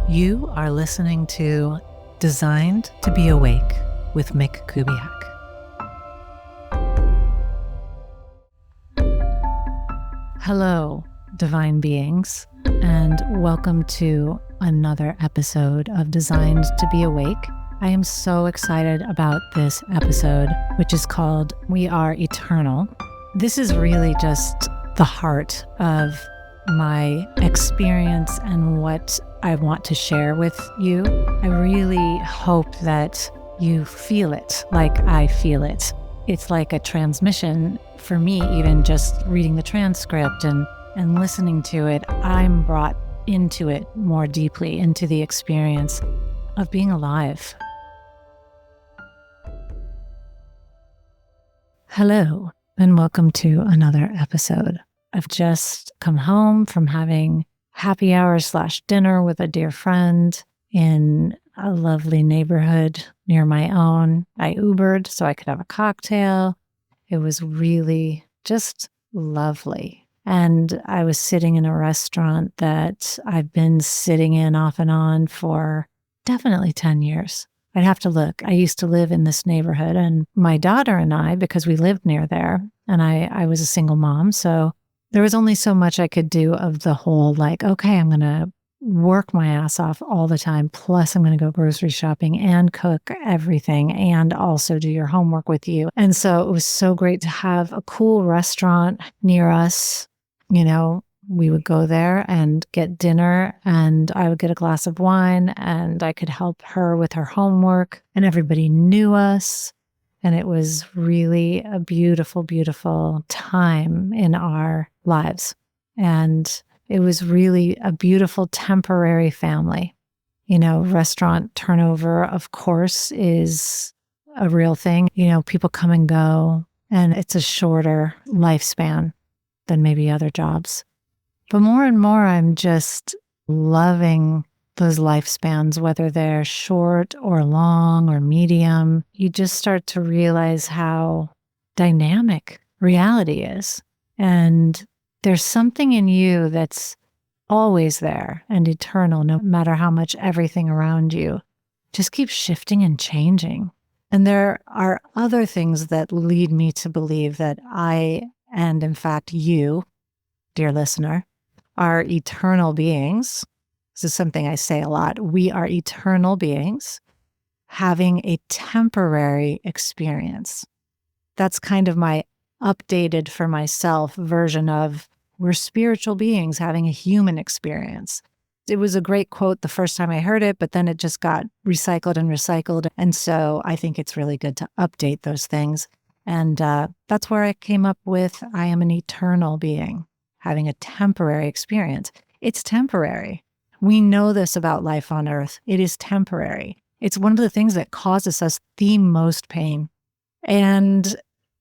You are listening to Designed to Be Awake with Mick Kubiak. Hello, divine beings, and welcome to another episode of Designed to Be Awake. I am so excited about this episode, which is called We Are Eternal. This is really just the heart of my experience and what I want to share with you. I really hope that you feel it like I feel it. It's like a transmission for me, even just reading the transcript and listening to it. I'm brought into it more deeply, into the experience of being alive. Hello, and welcome to another episode. I've just come home from having happy hour / dinner with a dear friend in a lovely neighborhood near my own. I Ubered so I could have a cocktail. It was really just lovely. And I was sitting in a restaurant that I've been sitting in off and on for definitely 10 years. I'd have to look. I used to live in this neighborhood, and my daughter and I, because we lived near there, and I was a single mom, so there was only so much I could do of the whole, like, okay, I'm going to work my ass off all the time, plus I'm going to go grocery shopping and cook everything and also do your homework with you. And so it was so great to have a cool restaurant near us. You know, we would go there and get dinner, and I would get a glass of wine, and I could help her with her homework, and everybody knew us. And it was really a beautiful, beautiful time in our lives. And it was really a beautiful temporary family. You know, restaurant turnover, of course, is a real thing. You know, people come and go, and it's a shorter lifespan than maybe other jobs. But more and more, I'm just loving those lifespans, whether they're short or long or medium. You just start to realize how dynamic reality is. And there's something in you that's always there and eternal, no matter how much everything around you just keeps shifting and changing. And there are other things that lead me to believe that I, and in fact you, dear listener, are eternal beings. This is something I say a lot. We are eternal beings having a temporary experience. That's kind of my updated for myself version of we're spiritual beings having a human experience. It was a great quote the first time I heard it, but then it just got recycled and recycled. And so I think it's really good to update those things. And that's where I came up with I am an eternal being having a temporary experience. It's temporary. We know this about life on earth. It is temporary. It's one of the things that causes us the most pain. And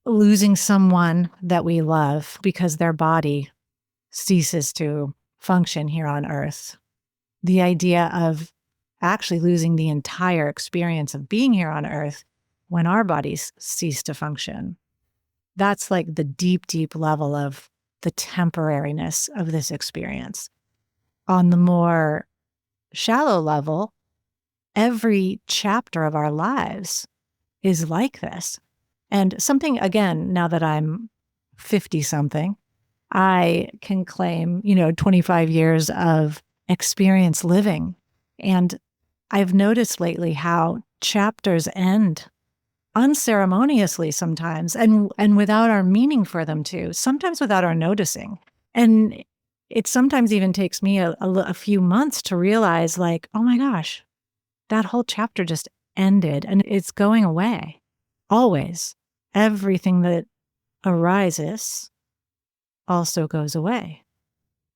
losing someone that we love because their body ceases to function here on earth. The idea of actually losing the entire experience of being here on earth when our bodies cease to function. That's like the deep, deep level of the temporariness of this experience. On the more shallow level, every chapter of our lives is like this. And something, again, now that I'm 50-something, I can claim, 25 years of experience living. And I've noticed lately how chapters end unceremoniously sometimes, and without our meaning for them to, sometimes without our noticing. And it sometimes even takes me a few months to realize, like, oh my gosh, that whole chapter just ended and it's going away. Always. Everything that arises also goes away,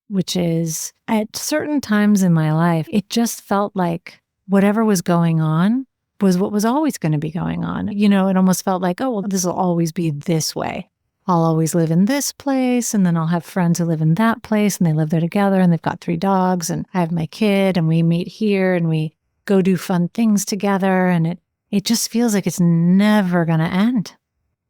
which is at certain times in my life, it just felt like whatever was going on was what was always going to be going on. It almost felt like, oh, well, this will always be this way. I'll always live in this place, and then I'll have friends who live in that place, and they live there together, and they've got 3 dogs, and I have my kid, and we meet here, and we go do fun things together, and it just feels like it's never going to end.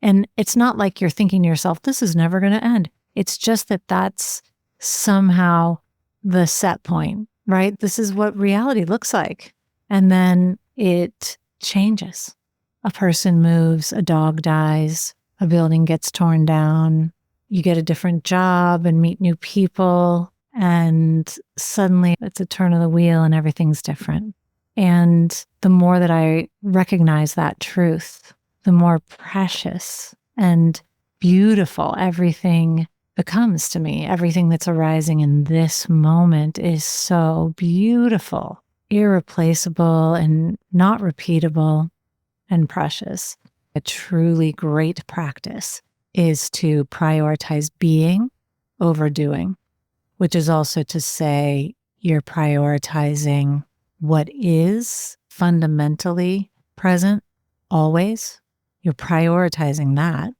And it's not like you're thinking to yourself, this is never going to end. It's just that that's somehow the set point right? This is what reality looks like. And then it changes. A person moves, a dog dies, a building gets torn down, you get a different job and meet new people, and suddenly it's a turn of the wheel and everything's different. And the more that I recognize that truth, the more precious and beautiful everything becomes to me. Everything that's arising in this moment is so beautiful, irreplaceable, and not repeatable, and precious. A truly great practice is to prioritize being over doing, which is also to say you're prioritizing what is fundamentally present always. You're prioritizing that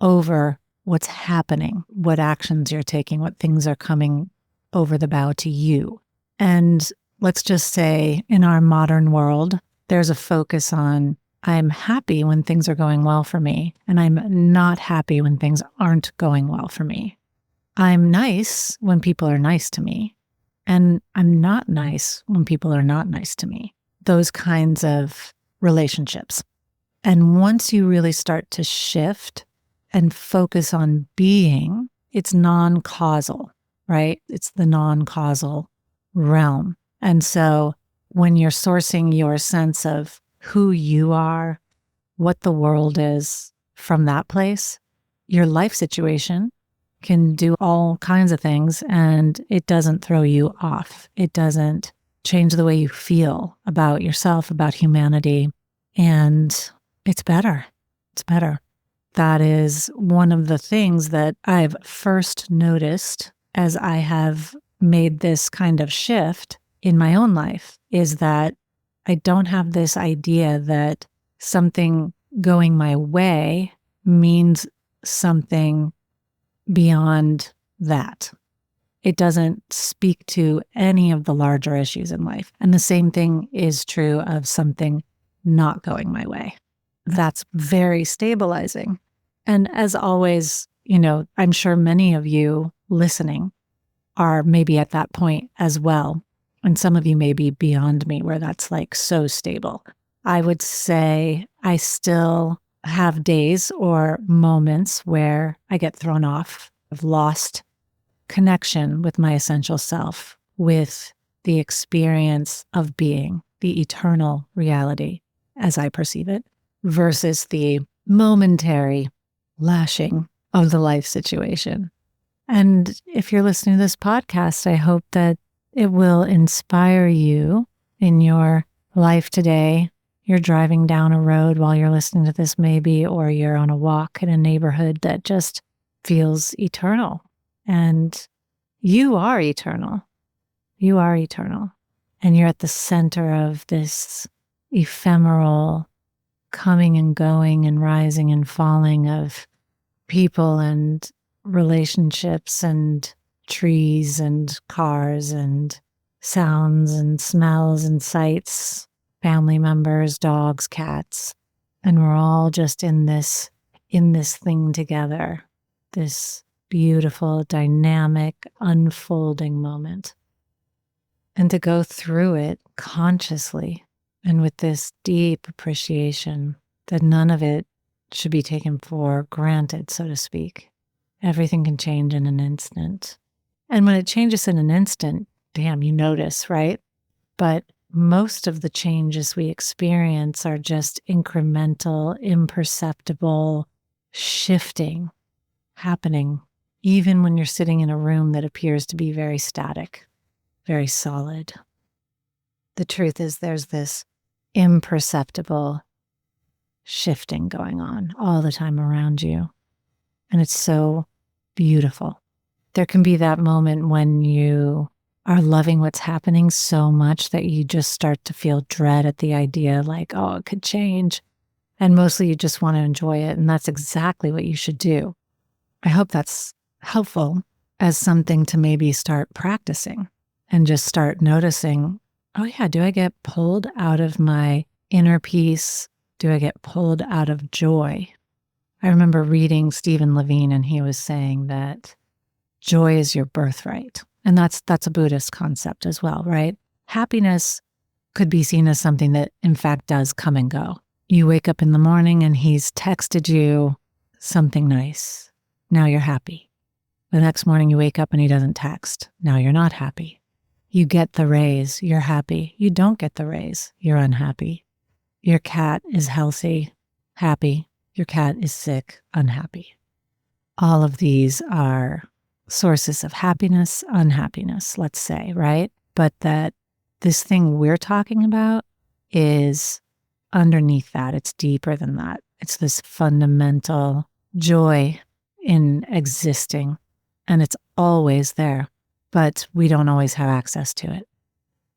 over what's happening, what actions you're taking, what things are coming over the bow to you. And let's just say in our modern world, there's a focus on I'm happy when things are going well for me, and I'm not happy when things aren't going well for me. I'm nice when people are nice to me, and I'm not nice when people are not nice to me. Those kinds of relationships. And once you really start to shift and focus on being, it's non-causal, right? It's the non-causal realm. And so when you're sourcing your sense of who you are, what the world is from that place, your life situation can do all kinds of things and it doesn't throw you off. It doesn't change the way you feel about yourself, about humanity. And it's better. It's better. That is one of the things that I've first noticed as I have made this kind of shift in my own life, is that I don't have this idea that something going my way means something beyond that. It doesn't speak to any of the larger issues in life. And the same thing is true of something not going my way. That's very stabilizing. And as always, I'm sure many of you listening are maybe at that point as well. And some of you may be beyond me where that's like so stable. I would say I still have days or moments where I get thrown off. I've lost connection with my essential self, with the experience of being, the eternal reality as I perceive it, versus the momentary lashing of the life situation. And if you're listening to this podcast, I hope that it will inspire you in your life today. You're driving down a road while you're listening to this maybe, or you're on a walk in a neighborhood that just feels eternal. And you are eternal. You are eternal. And you're at the center of this ephemeral coming and going and rising and falling of people and relationships and trees and cars and sounds and smells and sights, family members, dogs, cats. And we're all just in this thing together, this beautiful, dynamic, unfolding moment. And to go through it consciously and with this deep appreciation that none of it should be taken for granted, so to speak. Everything can change in an instant. And when it changes in an instant, damn, you notice, right? But most of the changes we experience are just incremental, imperceptible, shifting, happening, even when you're sitting in a room that appears to be very static, very solid. The truth is there's this imperceptible shifting going on all the time around you. And it's so beautiful. There can be that moment when you are loving what's happening so much that you just start to feel dread at the idea like, oh, it could change. And mostly you just want to enjoy it. And that's exactly what you should do. I hope that's helpful as something to maybe start practicing and just start noticing, oh yeah, do I get pulled out of my inner peace? Do I get pulled out of joy? I remember reading Stephen Levine, and he was saying that joy is your birthright. And that's a Buddhist concept as well, right? Happiness could be seen as something that in fact does come and go. You wake up in the morning and he's texted you something nice. Now you're happy. The next morning you wake up and he doesn't text. Now you're not happy. You get the raise, you're happy. You don't get the raise, you're unhappy. Your cat is healthy, happy. Your cat is sick, unhappy. All of these are sources of happiness, unhappiness, let's say, right? But that this thing we're talking about is underneath that. It's deeper than that. It's this fundamental joy in existing, and it's always there, but we don't always have access to it.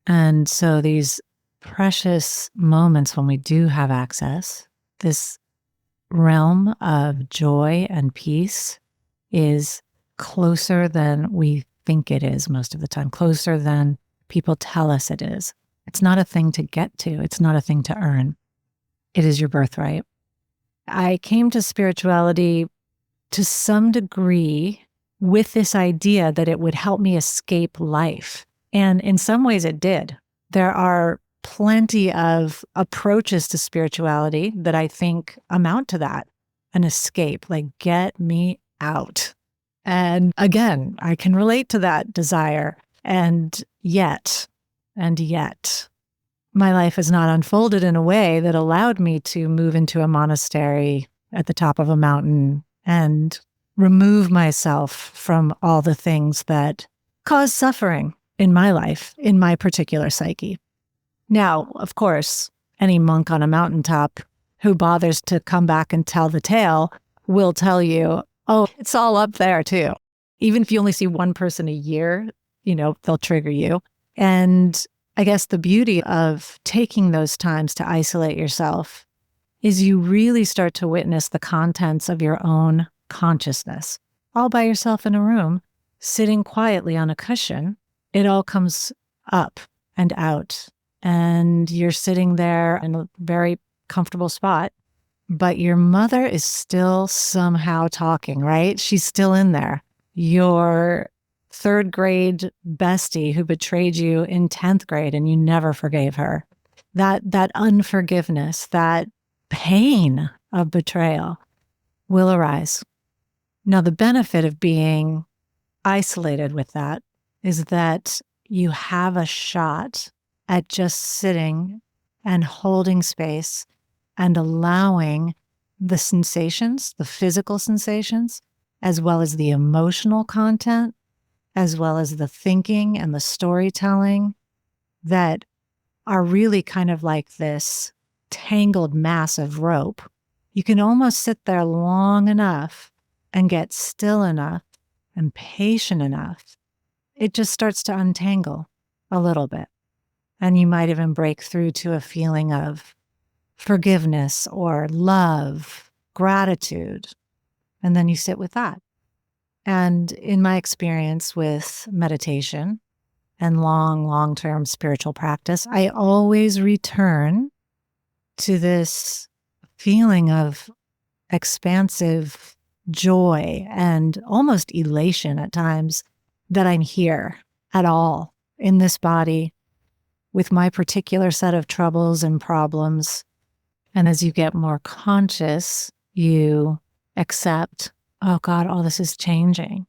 And so these precious moments when we do have access, this realm of joy and peace is closer than we think it is most of the time, closer than people tell us it is. It's not a thing to get to. It's not a thing to earn. It is your birthright. I came to spirituality to some degree with this idea that it would help me escape life. And in some ways it did. There are plenty of approaches to spirituality that I think amount to that, an escape, like get me out. And again, I can relate to that desire. And yet, my life has not unfolded in a way that allowed me to move into a monastery at the top of a mountain and remove myself from all the things that cause suffering in my life, in my particular psyche. Now, of course, any monk on a mountaintop who bothers to come back and tell the tale will tell you, oh, it's all up there too. Even if you only see one person a year, they'll trigger you. And I guess the beauty of taking those times to isolate yourself is you really start to witness the contents of your own consciousness. All by yourself in a room, sitting quietly on a cushion, it all comes up and out. And you're sitting there in a very comfortable spot, but your mother is still somehow talking, right? She's still in there. Your third grade bestie who betrayed you in 10th grade and you never forgave her. That unforgiveness, that pain of betrayal will arise. Now, the benefit of being isolated with that is that you have a shot at just sitting and holding space and allowing the sensations, the physical sensations, as well as the emotional content, as well as the thinking and the storytelling that are really kind of like this tangled mass of rope. You can almost sit there long enough and get still enough and patient enough. It just starts to untangle a little bit. And you might even break through to a feeling of forgiveness or love, gratitude. And then you sit with that. And in my experience with meditation and long-term spiritual practice, I always return to this feeling of expansive joy and almost elation at times that I'm here at all in this body with my particular set of troubles and problems. And as you get more conscious, you accept, oh God, all this is changing.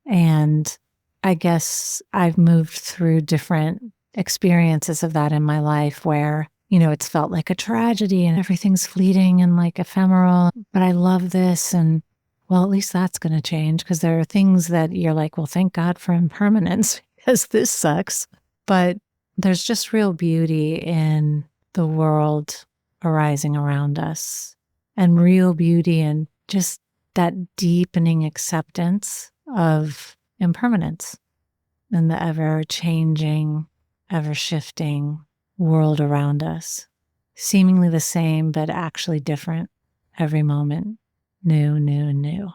And I guess I've moved through different experiences of that in my life where, it's felt like a tragedy and everything's fleeting and like ephemeral, but I love this. And well, at least that's going to change because there are things that you're like, well, thank God for impermanence because this sucks. But there's just real beauty in the world arising around us and real beauty in just that deepening acceptance of impermanence and the ever-changing, ever-shifting world around us, seemingly the same, but actually different every moment, new.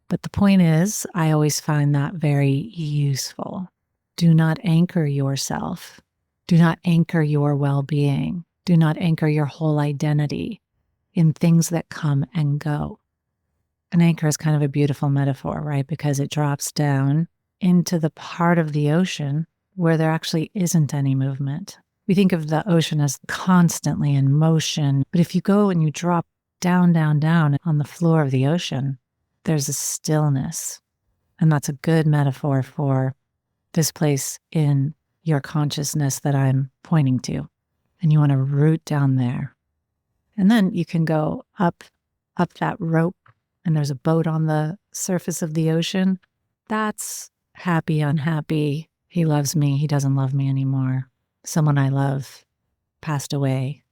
But the point is, I always find that very useful. Do not anchor yourself. Do not anchor your well-being. Do not anchor your whole identity in things that come and go. An anchor is kind of a beautiful metaphor, right? Because it drops down into the part of the ocean where there actually isn't any movement. We think of the ocean as constantly in motion, but if you go and you drop down, down, down on the floor of the ocean, there's a stillness. And that's a good metaphor for this place in your consciousness that I'm pointing to. And you want to root down there. And then you can go up that rope, and there's a boat on the surface of the ocean. That's happy, unhappy. He loves me. He doesn't love me anymore. Someone I love passed away.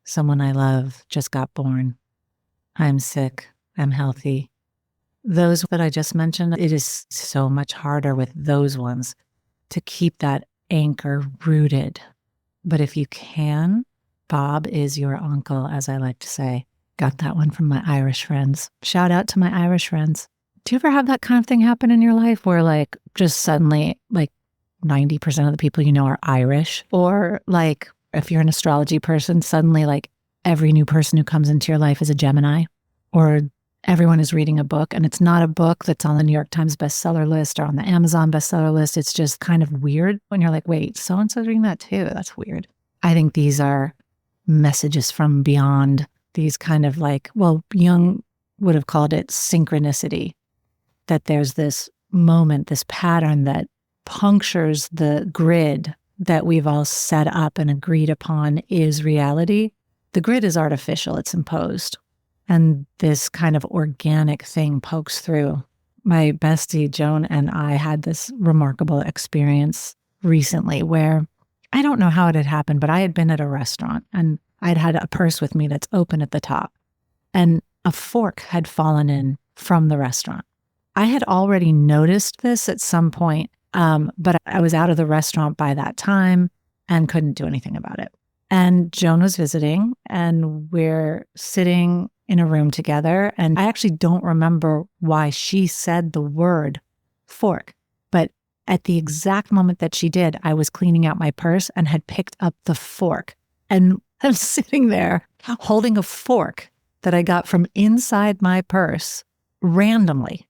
Someone I love just got born. I'm sick. I'm healthy. Those that I just mentioned, it is so much harder with those ones to keep that anchor rooted. But if you can, Bob is your uncle, as I like to say. Got that one from my Irish friends. Shout out to my Irish friends. Do you ever have that kind of thing happen in your life where like just suddenly like 90% of the people you know are Irish? Or like if you're an astrology person, suddenly like every new person who comes into your life is a Gemini? Or everyone is reading a book and it's not a book that's on the New York Times bestseller list or on the Amazon bestseller list. It's just kind of weird when you're like, wait, so-and-so's reading that too. That's weird. I think these are messages from beyond, these kind of like, well, Jung would have called it synchronicity, that there's this moment, this pattern that punctures the grid that we've all set up and agreed upon is reality. The grid is artificial, it's imposed. And this kind of organic thing pokes through. My bestie, Joan, and I had this remarkable experience recently where I don't know how it had happened, but I had been at a restaurant and I'd had a purse with me that's open at the top. And a fork had fallen in from the restaurant. I had already noticed this at some point, but I was out of the restaurant by that time and couldn't do anything about it. And Joan was visiting and we're sitting in a room together. And I actually don't remember why she said the word fork, but at the exact moment that she did, I was cleaning out my purse and had picked up the fork. And I'm sitting there holding a fork that I got from inside my purse randomly.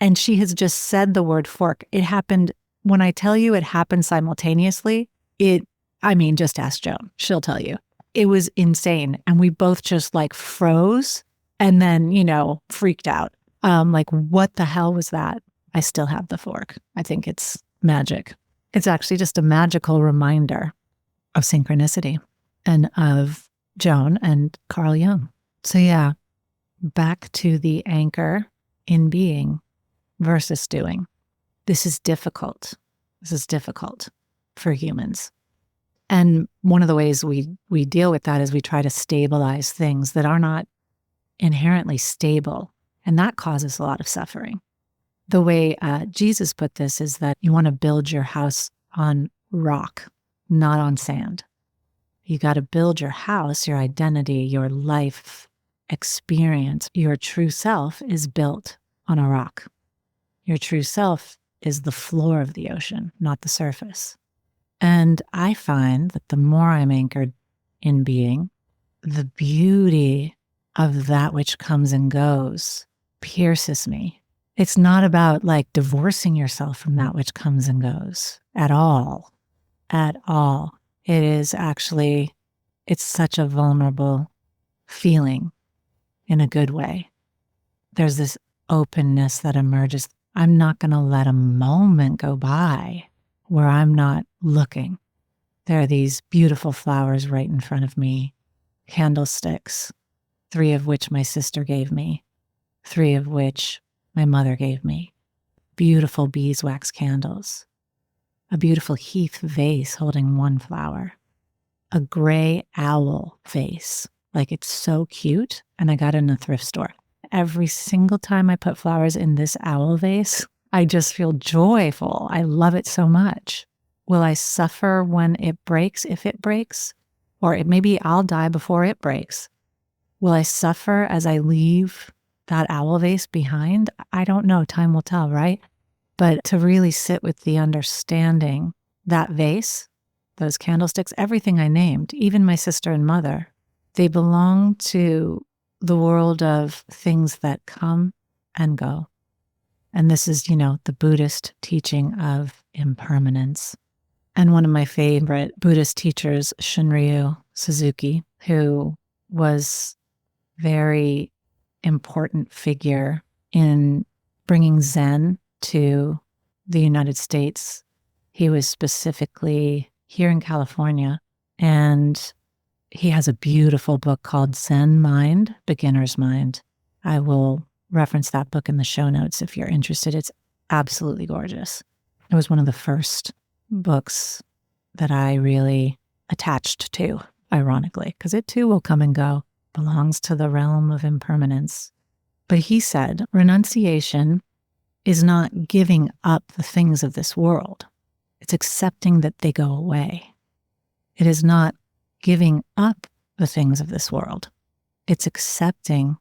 And she has just said the word fork. It happened, when I tell you it happened simultaneously, just ask Joan. She'll tell you. It was insane. And we both just like froze and then, freaked out. Like, what the hell was that? I still have the fork. I think it's magic. It's actually just a magical reminder of synchronicity and of Joan and Carl Jung. So yeah, back to the anchor in being versus doing. This is difficult. This is difficult for humans. And one of the ways we deal with that is we try to stabilize things that are not inherently stable. And that causes a lot of suffering. The way Jesus put this is that you want to build your house on rock, not on sand. You got to build your house, your identity, your life experience. Your true self is built on a rock. Your true self is the floor of the ocean, not the surface. And I find that the more I'm anchored in being, the beauty of that which comes and goes pierces me. It's not about like divorcing yourself from that which comes and goes at all. At all. It is actually, it's such a vulnerable feeling in a good way. There's this openness that emerges. I'm not going to let a moment go by where I'm not looking. There are these beautiful flowers right in front of me, candlesticks, 3 of which my sister gave me, 3 of which my mother gave me, beautiful beeswax candles, a beautiful heath vase holding 1 flower, a gray owl vase. Like, it's so cute, and I got it in a thrift store. Every single time I put flowers in this owl vase, I just feel joyful. I love it so much. Will I suffer when it breaks, if it breaks? Or maybe I'll die before it breaks. Will I suffer as I leave that owl vase behind? I don't know. Time will tell, right? But to really sit with the understanding, that vase, those candlesticks, everything I named, even my sister and mother, they belong to the world of things that come and go. And this is, the Buddhist teaching of impermanence. And one of my favorite Buddhist teachers, Shunryu Suzuki, who was very important figure in bringing Zen to the United States. He was specifically here in California, and he has a beautiful book called Zen Mind, Beginner's Mind. I will reference that book in the show notes if you're interested. It's absolutely gorgeous. It was one of the first books that I really attached to, ironically, because it too will come and go, belongs to the realm of impermanence. But he said, renunciation is not giving up the things of this world. It's accepting that they go away. It is not giving up the things of this world. It's accepting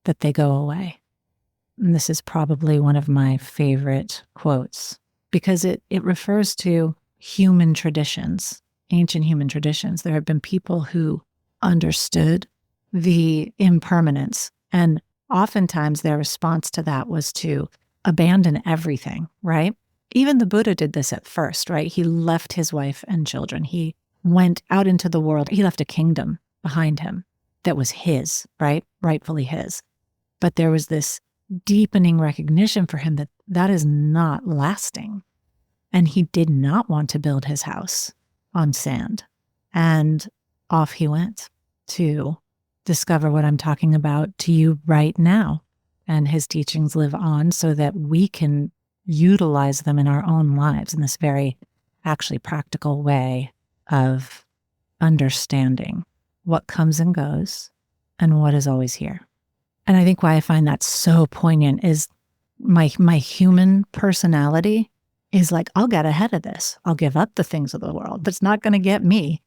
that they go away. And this is probably one of my favorite quotes because it refers to human traditions, ancient human traditions. There have been people who understood the impermanence, and oftentimes their response to that was to abandon everything, right? Even the Buddha did this at first, right? He left his wife and children. He went out into the world. He left a kingdom behind him that was his, right? Rightfully his. But there was this deepening recognition for him that that is not lasting. And he did not want to build his house on sand. And off he went to discover what I'm talking about to you right now. And his teachings live on so that we can utilize them in our own lives in this very actually practical way of understanding what comes and goes and what is always here. And I think why I find that so poignant is my human personality is like, I'll get ahead of this. I'll give up the things of the world, but it's not going to get me.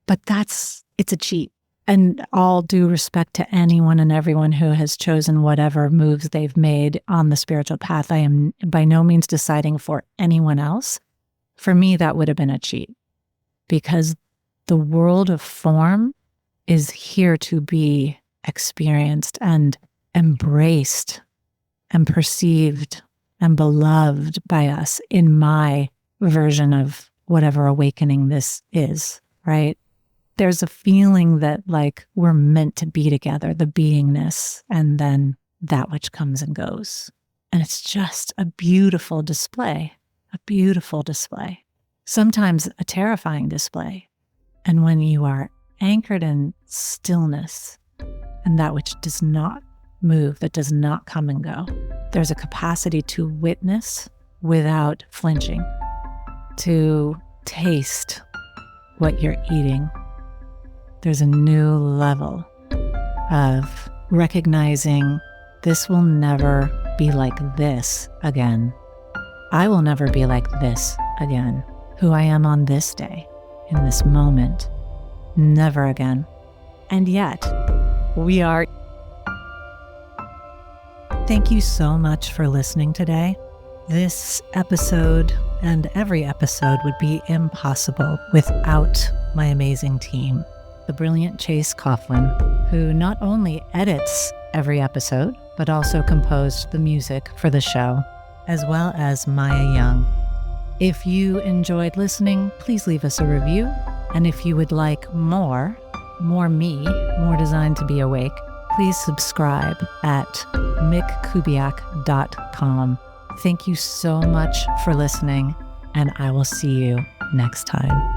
But it's a cheat. And all due respect to anyone and everyone who has chosen whatever moves they've made on the spiritual path, I am by no means deciding for anyone else. For me, that would have been a cheat because the world of form is here to be experienced and embraced and perceived and beloved by us in my version of whatever awakening this is, right? There's a feeling that like we're meant to be together, the beingness, and then that which comes and goes. And it's just a beautiful display, sometimes a terrifying display. And when you are anchored in stillness and that which does not move, that does not come and go, there's a capacity to witness without flinching, to taste what you're eating. There's a new level of recognizing this will never be like this again. I will never be like this again. Who I am on this day, in this moment, never again. And yet, we are. Thank you so much for listening today. This episode and every episode would be impossible without my amazing team. The brilliant Chase Coughlin, who not only edits every episode, but also composed the music for the show, as well as Maya Young. If you enjoyed listening, please leave us a review. And if you would like more me, more designed to be awake, please subscribe at mickkubiak.com. Thank you so much for listening, and I will see you next time.